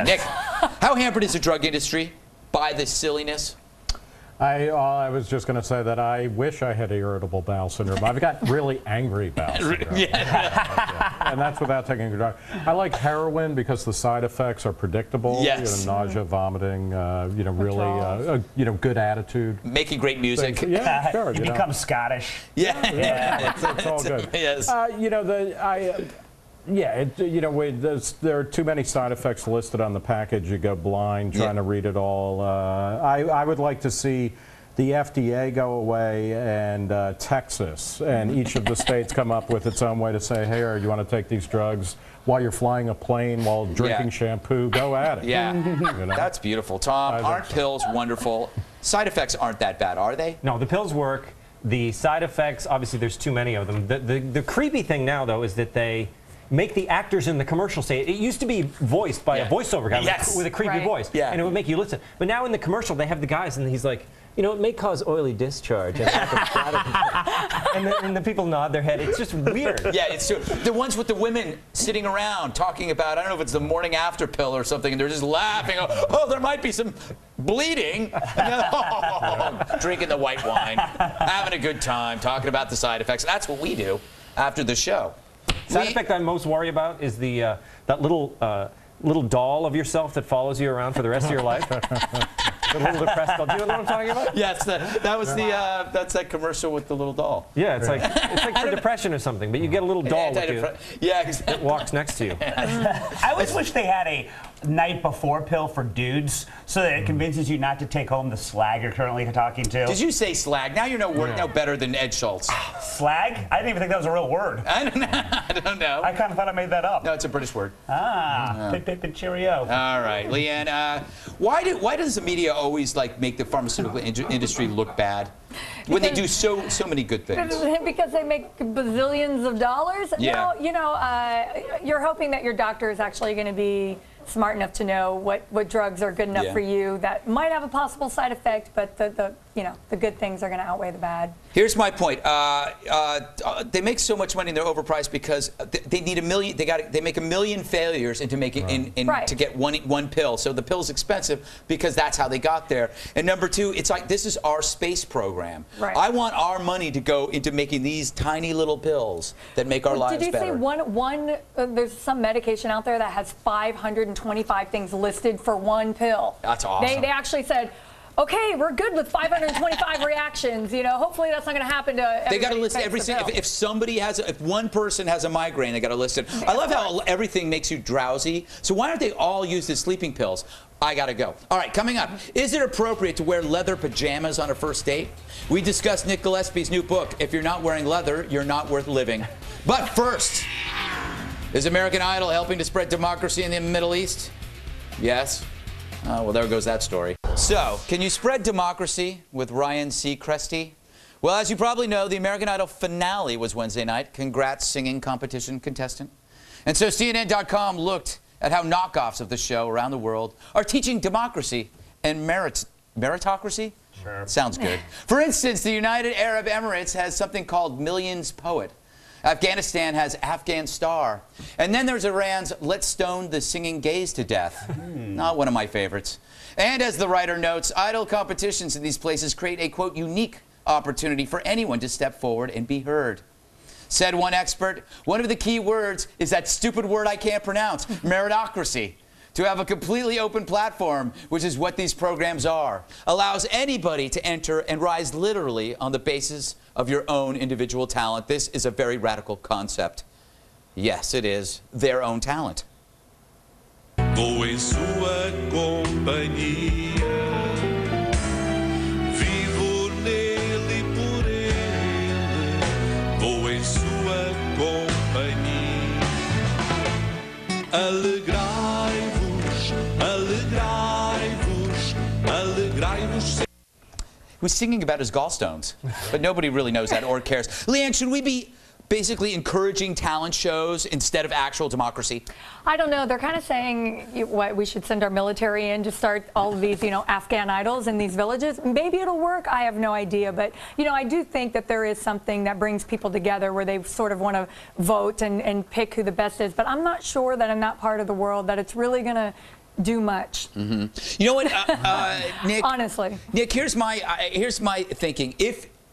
Yes. Nick, how hampered is the drug industry by this silliness? I was just going to say that I wish I had irritable bowel syndrome. I've got really angry bowel syndrome. And that's without taking a drug. I like heroin because the side effects are predictable. Yes. You know, nausea, vomiting, really, good attitude. Making great music. Things. Yeah, sure. You become Scottish. Yeah. It's all good. Yes. There are too many side effects listed on the package. You go blind trying to read it all. I would like to see the FDA go away and Texas and each of the states come up with its own way to say, hey, you want to take these drugs while you're flying a plane, while drinking shampoo, go at it. Yeah, that's beautiful. Tom, aren't pills wonderful? Side effects aren't that bad, are they? No, the pills work. The side effects, obviously there's too many of them. The creepy thing now, though, is that they make the actors in the commercial say it. It used to be voiced by a voiceover guy with a creepy voice, and it would make you listen. But now in the commercial, they have the guys, and he's like, you know, it may cause oily discharge. And the people nod their head. It's just weird. Yeah, it's true. The ones with the women sitting around talking about, I don't know if it's the morning after pill or something, and they're just laughing. Oh, there might be some bleeding. Drinking the white wine, having a good time, talking about the side effects. That's what we do after the show. Side effect I'm most worried about is the that little doll of yourself that follows you around for the rest of your life. The little depressed doll. Do you know what I'm talking about? Yes, that's that commercial with the little doll. Yeah, it's like for depression or something, but you get a little doll with you that walks next to you. I always wish they had a night before pill for dudes so that it convinces you not to take home the slag you're currently talking to. Did you say slag? Now you're no better than Ed Schultz. Slag? I didn't even think that was a real word. I don't know. I kind of thought I made that up. No, it's a British word. Pip and cheerio. All right, Leanne, why does the media always make the pharmaceutical industry look bad when they do so many good things? Because they make bazillions of dollars? Yeah. No, you're hoping that your doctor is actually going to be smart enough to know what drugs are good enough for you that might have a possible side effect, but the good things are going to outweigh the bad. Here's my point. They make so much money and they're overpriced because they need they make 1 million failures into making to get one pill. So the pill's expensive because that's how they got there. And number two, it's like this is our space program. Right. I want our money to go into making these tiny little pills that make our lives better. Did you say there's some medication out there that has 525 things listed for one pill? That's awesome. They actually said, okay, we're good with 525 reactions. Hopefully that's not going to happen to everybody. They got to list every single. If one person has a migraine, they got to list it. I love how everything makes you drowsy. So why don't they all use the sleeping pills? I gotta go. All right, coming up, is it appropriate to wear leather pajamas on a first date? We discussed Nick Gillespie's new book, If You're Not Wearing Leather, You're Not Worth Living. But first, is American Idol helping to spread democracy in the Middle East? Yes. Well, there goes that story. So, can you spread democracy with Ryan Seacresty? Well, as you probably know, the American Idol finale was Wednesday night. Congrats, singing competition contestant. And so CNN.com looked at how knockoffs of the show around the world are teaching democracy and meritocracy? Sure. Sounds good. For instance, the United Arab Emirates has something called Millions Poet. Afghanistan has Afghan Star. And then there's Iran's Let's Stone the Singing Gays to Death. Not one of my favorites. And as the writer notes, idol competitions in these places create a, quote, unique opportunity for anyone to step forward and be heard. Said one expert, one of the key words is that stupid word I can't pronounce, meritocracy. To have a completely open platform, which is what these programs are, allows anybody to enter and rise literally on the basis of your own individual talent. This is a very radical concept. Yes, it is their own talent. Vou em sua companhia, vivo nele por ele, vou em sua companhia, alegrai-vos, alegrai-vos, alegrai-vos. He was singing about his gallstones, but nobody really knows that or cares. Leanne, should we be basically encouraging talent shows instead of actual democracy? I don't know. They're kind of saying we should send our military in to start all of these, Afghan idols in these villages. Maybe it'll work. I have no idea. But, I do think that there is something that brings people together where they sort of want to vote and pick who the best is. But I'm not sure that in that part of the world that it's really going to do much. You know what, Nick? Honestly. Nick, here's my thinking.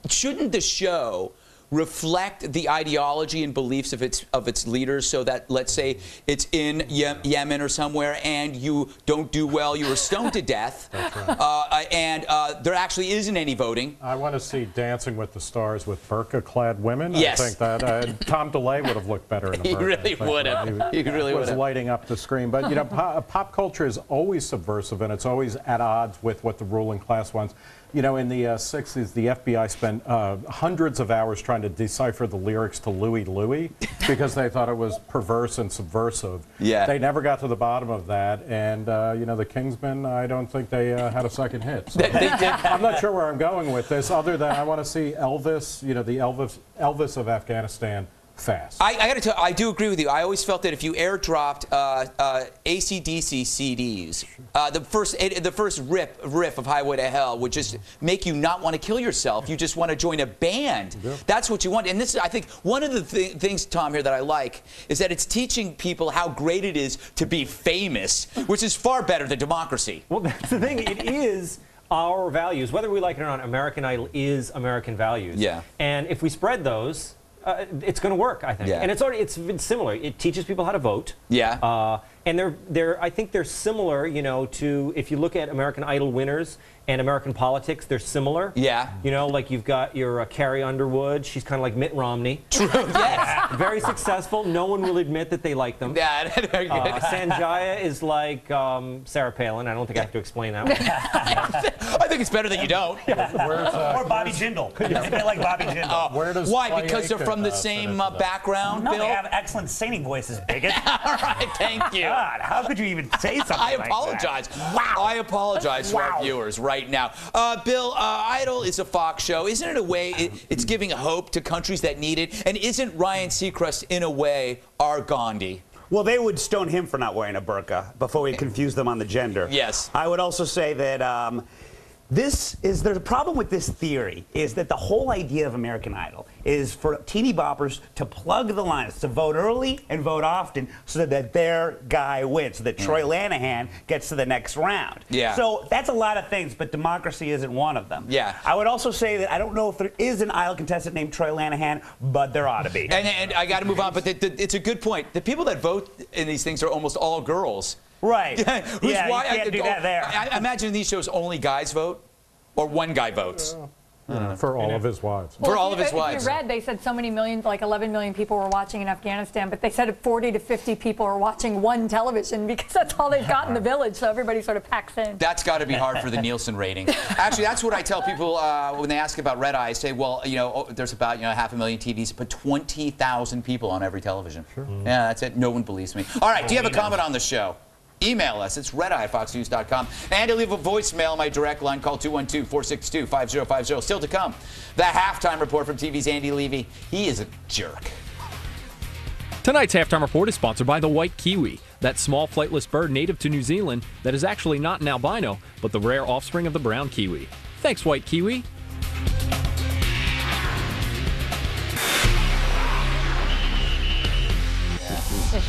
Shouldn't the show reflect the ideology and beliefs of its leaders, so that, let's say it's in Yemen or somewhere and you don't do well, you were stoned to death. That's right. And there actually isn't any voting. I want to see Dancing with the Stars with burqa-clad women. Yes. I think that Tom DeLay would have looked better in a burqa. He really would have. He really would was have. lighting up the screen. But, you know, pop culture is always subversive, and it's always at odds with what the ruling class wants. You know, in the 60s, the FBI spent hundreds of hours trying to decipher the lyrics to Louie Louie because they thought it was perverse and subversive. Yeah. They never got to the bottom of that. And, you know, the Kingsmen, I don't think they had a second hit. So I'm not sure where I'm going with this, other than I want to see Elvis, you know, the Elvis of Afghanistan, fast. I got to tell you, I do agree with you. I always felt that if you airdropped AC/DC CDs, the first riff of Highway to Hell would just make you not want to kill yourself. You just want to join a band. Yeah. That's what you want. And this is, I think, one of the things, Tom, here that I like is that it's teaching people how great it is to be famous, which is far better than democracy. Well, that's the thing. It is our values. Whether we like it or not, American Idol is American values. Yeah. And if we spread those, it's going to work, I think. Yeah. And it's been similar. It teaches people how to vote. Yeah. And I think they're similar, you know, to, if you look at American Idol winners and American politics, they're similar. Yeah. You know, like you've got your Carrie Underwood. She's kind of like Mitt Romney. True, yes. Very successful. No one will admit that they like them. Yeah, very good. Sanjaya is like Sarah Palin. I don't think I have to explain that one. I think it's better that you don't. Or Bobby Jindal. It's a bit like Bobby Jindal. Why? Because they're from the same background, No, Bill? they have excellent singing voices, bigot. All right, thank you. God, how could you even say something I like apologize. that? Wow. I apologize to our viewers right now. Bill, Idol is a Fox show. Isn't it a way it's giving hope to countries that need it? And isn't Ryan Seacrest, in a way, our Gandhi? Well, they would stone him for not wearing a burqa before we confuse them on the gender. Yes. I would also say that there's a problem with this theory is that the whole idea of American Idol is for teeny boppers to plug the lines, to vote early and vote often so that their guy wins, so that Troy Lanahan gets to the next round. Yeah. So that's a lot of things, but democracy isn't one of them. Yeah. I would also say that I don't know if there is an Idol contestant named Troy Lanahan, but there ought to be. And I got to move on, but it's a good point. The people that vote in these things are almost all girls. Right. Yeah, you can't do that there. I imagine in these shows only guys vote, or one guy votes. For all of his wives. Well, for all of his wives. If you read, they said so many millions, like 11 million people were watching in Afghanistan, but they said 40 to 50 people are watching one television because that's all they've got in the village, so everybody sort of packs in. That's got to be hard for the Nielsen rating. Actually, that's what I tell people when they ask about Red Eye. I say, well, you know, there's about 500,000 TVs, but 20,000 people on every television. Sure. Yeah, that's it. No one believes me. All right, do you have a comment on the show? Email us. It's redeye@foxnews.com. And to leave a voicemail on my direct line, call 212-462-5050. Still to come, the halftime report from TV's Andy Levy. He is a jerk. Tonight's halftime report is sponsored by the white kiwi, that small flightless bird native to New Zealand that is actually not an albino, but the rare offspring of the brown kiwi. Thanks, white kiwi.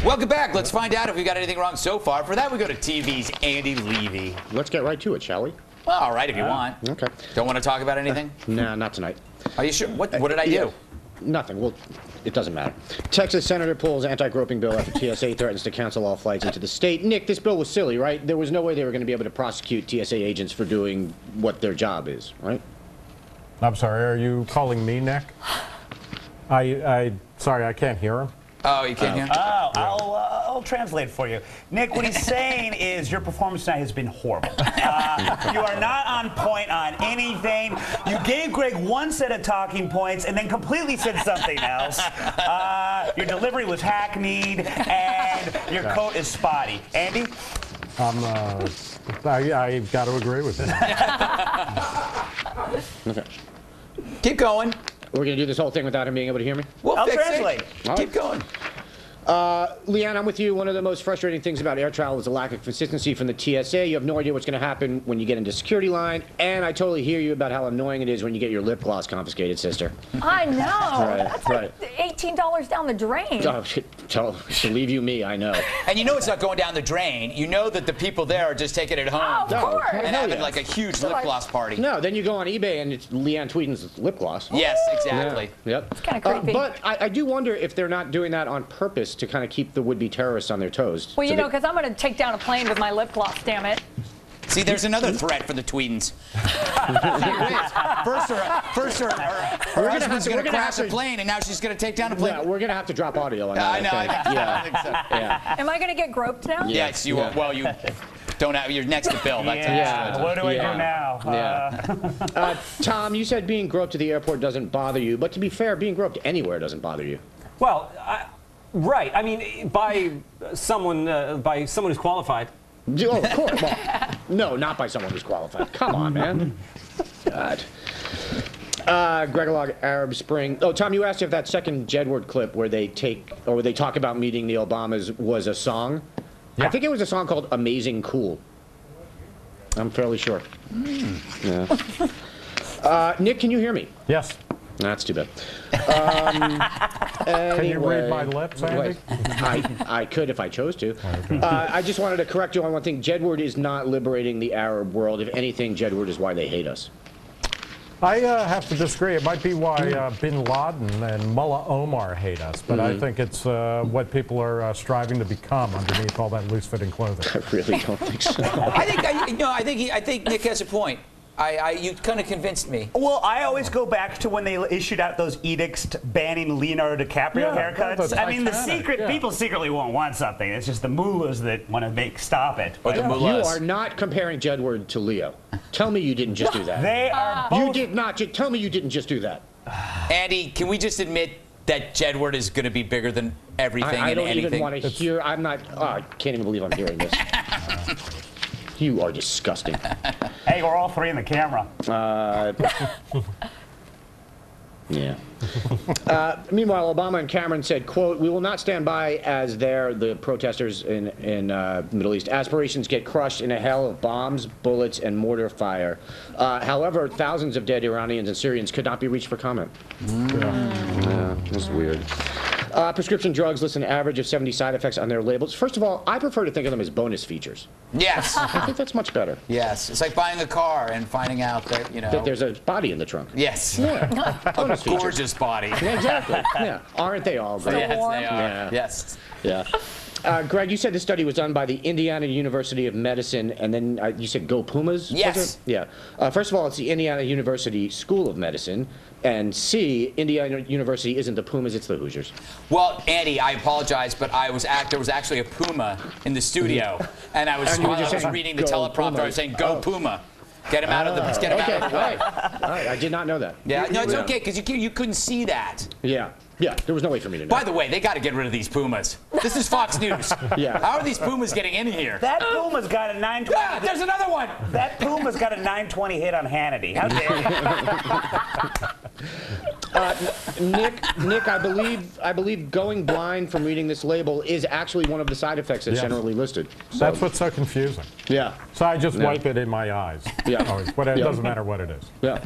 Welcome back. Let's find out if we got anything wrong so far. For that, we go to TV's Andy Levy. Let's get right to it, shall we? Well, all right, if you want. Okay. Don't want to talk about anything? Nah, not tonight. Are you sure? What did I do? Nothing. Well, it doesn't matter. Texas senator pulls anti-groping bill after TSA threatens to cancel all flights into the state. Nick, this bill was silly, right? There was no way they were going to be able to prosecute TSA agents for doing what their job is, right? I'm sorry, are you calling me Nick? Sorry, I can't hear him. Oh, you can't hear? Oh, I'll translate for you. Nick, what he's saying is your performance tonight has been horrible. You are not on point on anything. You gave Greg one set of talking points and then completely said something else. Your delivery was hackneyed, and your coat is spotty. Andy? I got to agree with you. Okay. Keep going. We're going to do this whole thing without him being able to hear me? We'll I'll fix translate. it. Keep going. Leanne, I'm with you. One of the most frustrating things about air travel is the lack of consistency from the TSA. You have no idea what's going to happen when you get into security line, and I totally hear you about how annoying it is when you get your lip gloss confiscated, sister. I know. Right, That's like $18 down the drain. Believe you me, I know. And you know it's not going down the drain. You know that the people there are just taking it home. Oh, of course. And having like a huge lip gloss party. No, then you go on eBay and it's Leanne Tweeden's lip gloss. Yes, exactly. Yeah. Yep. It's kind of creepy. But I do wonder if they're not doing that on purpose to kind of keep the would-be terrorists on their toes. Well, you know, because I'm going to take down a plane with my lip gloss, damn it. See, there's another threat for the Tweedens. First her husband's going to crash a plane, and now she's going to take down a plane. Yeah, we're going to have to drop audio on that. I know. I think so. Yeah. Am I going to get groped now? Yes, you are. Well, you don't have. You're next to Bill. Yeah. What do I do now? Yeah. Tom, you said being groped to the airport doesn't bother you, but to be fair, being groped anywhere doesn't bother you. Well, right. I mean, by someone who's qualified. Oh, of course. Well, no, not by someone who's qualified. Come on, man. God. Gregolog Arab Spring. Oh, Tom, you asked if that second Jedward clip where they talk about meeting the Obamas was a song. Yeah. I think it was a song called "Amazing Cool." I'm fairly sure. Yeah. Nick, can you hear me? Yes. That's too bad. Can you read my lips, Andy? I could if I chose to. I just wanted to correct you on one thing. Jedward is not liberating the Arab world. If anything, Jedward is why they hate us. I have to disagree. It might be why Bin Laden and Mullah Omar hate us, but I think it's what people are striving to become underneath all that loose-fitting clothing. I really don't think so. I think Nick has a point. You kind of convinced me. Well, I always go back to when they issued out those edicts banning Leonardo DiCaprio haircuts. I mean, people secretly won't want something. It's just the mullahs that want to stop it. Or the mullahs. You are not comparing Jedward to Leo. Tell me you didn't just do that. They are both. You did not. Tell me you didn't just do that. Andy, can we just admit that Jedward is going to be bigger than everything I and don't anything? even want to hear. I'm not. Oh, I can't even believe I'm hearing this. You are disgusting. Hey, we're all three in the camera. Yeah. Meanwhile, Obama and Cameron said, quote, "We will not stand by as the protesters in Middle East, aspirations get crushed in a hell of bombs, bullets, and mortar fire. However, thousands of dead Iranians and Syrians could not be reached for comment." Yeah, that's weird. Prescription drugs list an average of 70 side effects on their labels. First of all, I prefer to think of them as bonus features. Yes. I think that's much better. Yes. It's like buying a car and finding out that, that there's a body in the trunk. Yes. Yeah. A gorgeous body. Yeah, exactly. Yeah. Aren't they all great? Yes, they are. Yeah. Yes. Yeah. Greg, you said the study was done by the Indiana University of Medicine, and then you said Go Pumas? Yes. Yeah. First of all, it's the Indiana University School of Medicine, and C, Indiana University isn't the Pumas, it's the Hoosiers. Well, Andy, I apologize, but there was actually a Puma in the studio, and I was reading the teleprompter. Pumas. I was saying, "Go Puma." Get him out of the. Get him out of the way. All right. I did not know that. Yeah. No, it's okay because you couldn't see that. Yeah. Yeah. There was no way for me to know. By the way, they got to get rid of these Pumas. This is Fox News. Yeah. How are these Pumas getting in here? That Puma's got a 920. Yeah, there's another one. That Puma's got a 920 hit on Hannity. How dare you? Nick, I believe going blind from reading this label is actually one of the side effects that's generally listed. So. That's what's so confusing. Yeah. So I just wipe it in my eyes. Yeah. But it doesn't matter what it is. Yeah.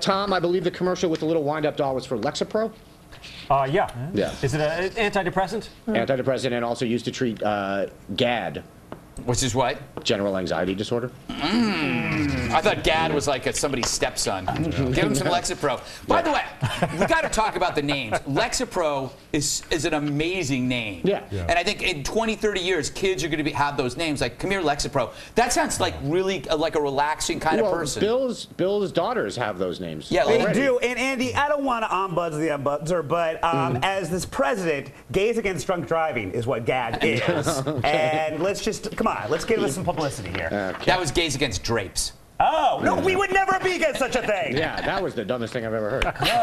Tom, I believe the commercial with the little wind-up doll was for Lexapro? Yeah. Yeah. Is it an antidepressant? Antidepressant, and also used to treat GAD. Which is what? General anxiety disorder. I thought Gad was like somebody's stepson. Give him some Lexapro. By the way, we got to talk about the names. Lexapro is an amazing name. Yeah. And I think in 20, 30 years, kids are going to have those names. Like, come here, Lexapro. That sounds like really like a relaxing kind of person. Bill's daughters have those names. Yeah, they do. And Andy, I don't want to unbuzz the unbuzzer, but as this president, gays against drunk driving is what GAD is. And let's just, come on, let's give us some publicity here. Okay. That was gays against drapes. Oh, no, we would never be against such a thing. Yeah, that was the dumbest thing I've ever heard.